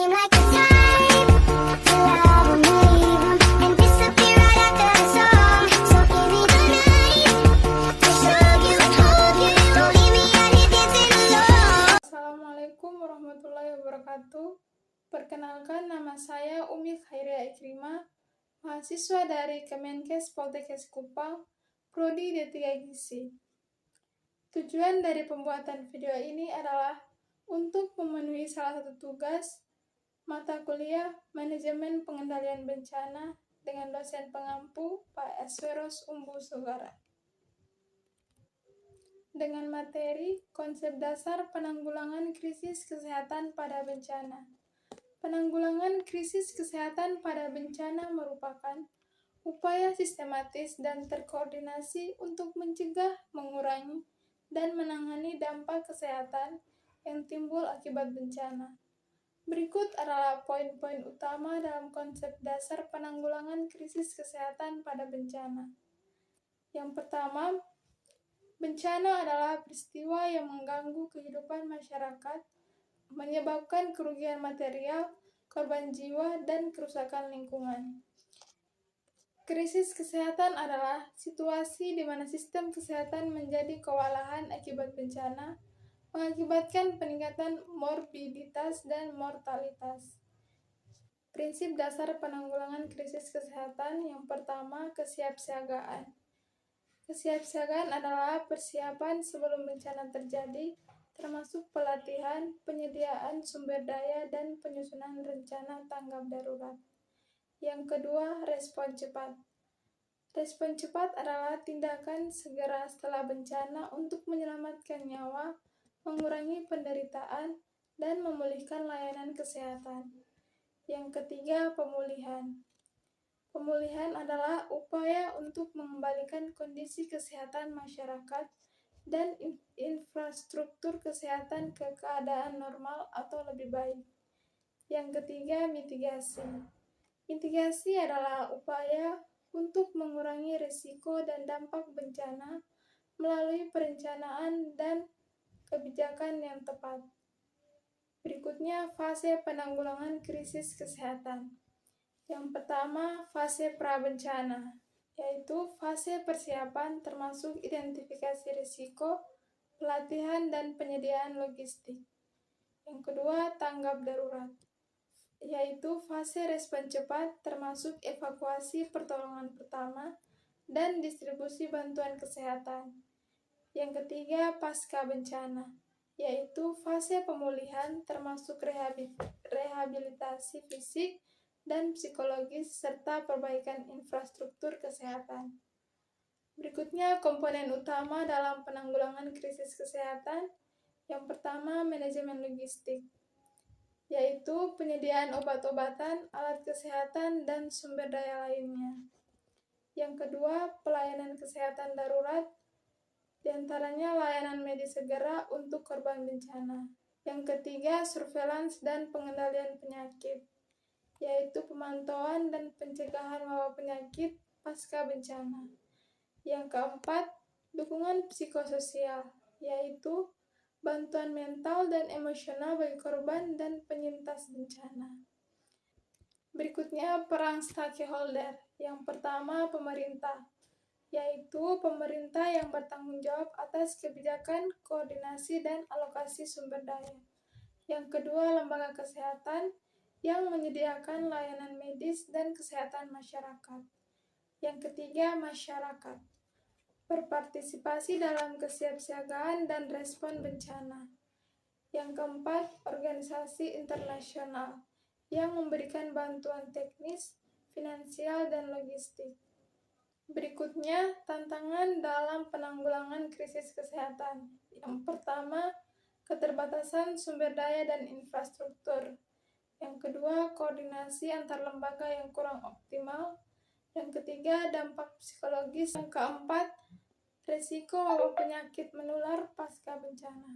seem like the type to love 'em, leave 'em, and disappear right after the song. So give me the night to show you, hold you, don't leave me out here dancing alone. Assalamualaikum warahmatullahi wabarakatuh. Perkenalkan, nama saya Umi Khairia Ikrimah, mahasiswa dari Kemenkes Poltekkes Kupang, Prodi D3 Gizi. Tujuan dari pembuatan video ini adalah untuk memenuhi salah satu tugas mata kuliah Manajemen Pengendalian Bencana dengan dosen pengampu Pak Esweros Umbu Sugara. Dengan materi konsep dasar penanggulangan krisis kesehatan pada bencana. Penanggulangan krisis kesehatan pada bencana merupakan upaya sistematis dan terkoordinasi untuk mencegah, mengurangi, dan menangani dampak kesehatan yang timbul akibat bencana. Berikut adalah poin-poin utama dalam konsep dasar penanggulangan krisis kesehatan pada bencana. Yang pertama, bencana adalah peristiwa yang mengganggu kehidupan masyarakat, menyebabkan kerugian material, korban jiwa, dan kerusakan lingkungan. Krisis kesehatan adalah situasi di mana sistem kesehatan menjadi kewalahan akibat bencana, mengakibatkan peningkatan morbiditas dan mortalitas. Prinsip dasar penanggulangan krisis kesehatan yang pertama, kesiapsiagaan. Kesiapsiagaan adalah persiapan sebelum bencana terjadi, termasuk pelatihan, penyediaan sumber daya, dan penyusunan rencana tanggap darurat. Yang kedua, respon cepat. Respon cepat adalah tindakan segera setelah bencana untuk menyelamatkan nyawa, mengurangi penderitaan, dan memulihkan layanan kesehatan. Yang ketiga, pemulihan. Pemulihan adalah upaya untuk mengembalikan kondisi kesehatan masyarakat dan infrastruktur kesehatan ke keadaan normal atau lebih baik. Yang ketiga, mitigasi. Mitigasi adalah upaya untuk mengurangi risiko dan dampak bencana melalui perencanaan dan kebijakan yang tepat. Berikutnya, fase penanggulangan krisis kesehatan. Yang pertama, fase prabencana, yaitu fase persiapan termasuk identifikasi risiko, pelatihan, dan penyediaan logistik. Yang kedua, tanggap darurat, yaitu fase respon cepat termasuk evakuasi pertolongan pertama dan distribusi bantuan kesehatan. Yang ketiga, pasca bencana, yaitu fase pemulihan termasuk rehabilitasi fisik dan psikologis serta perbaikan infrastruktur kesehatan. Berikutnya, komponen utama dalam penanggulangan krisis kesehatan. Yang pertama, manajemen logistik, yaitu penyediaan obat-obatan, alat kesehatan, dan sumber daya lainnya. Yang kedua, pelayanan kesehatan darurat, diantaranya layanan medis segera untuk korban bencana. Yang ketiga, surveillance dan pengendalian penyakit, yaitu pemantauan dan pencegahan wabah penyakit pasca bencana. Yang keempat, dukungan psikososial, yaitu bantuan mental dan emosional bagi korban dan penyintas bencana. Berikutnya, peran stakeholder. Yang pertama, pemerintah, yaitu pemerintah yang bertanggung jawab atas kebijakan, koordinasi, dan alokasi sumber daya. Yang kedua, lembaga kesehatan yang menyediakan layanan medis dan kesehatan masyarakat. Yang ketiga, masyarakat berpartisipasi dalam kesiapsiagaan dan respon bencana. Yang keempat, organisasi internasional yang memberikan bantuan teknis, finansial, dan logistik. Berikutnya, tantangan dalam penanggulangan krisis kesehatan. Yang pertama, keterbatasan sumber daya dan infrastruktur. Yang kedua, koordinasi antar lembaga yang kurang optimal. Yang ketiga, dampak psikologis. Yang keempat, risiko wabah penyakit menular pasca bencana.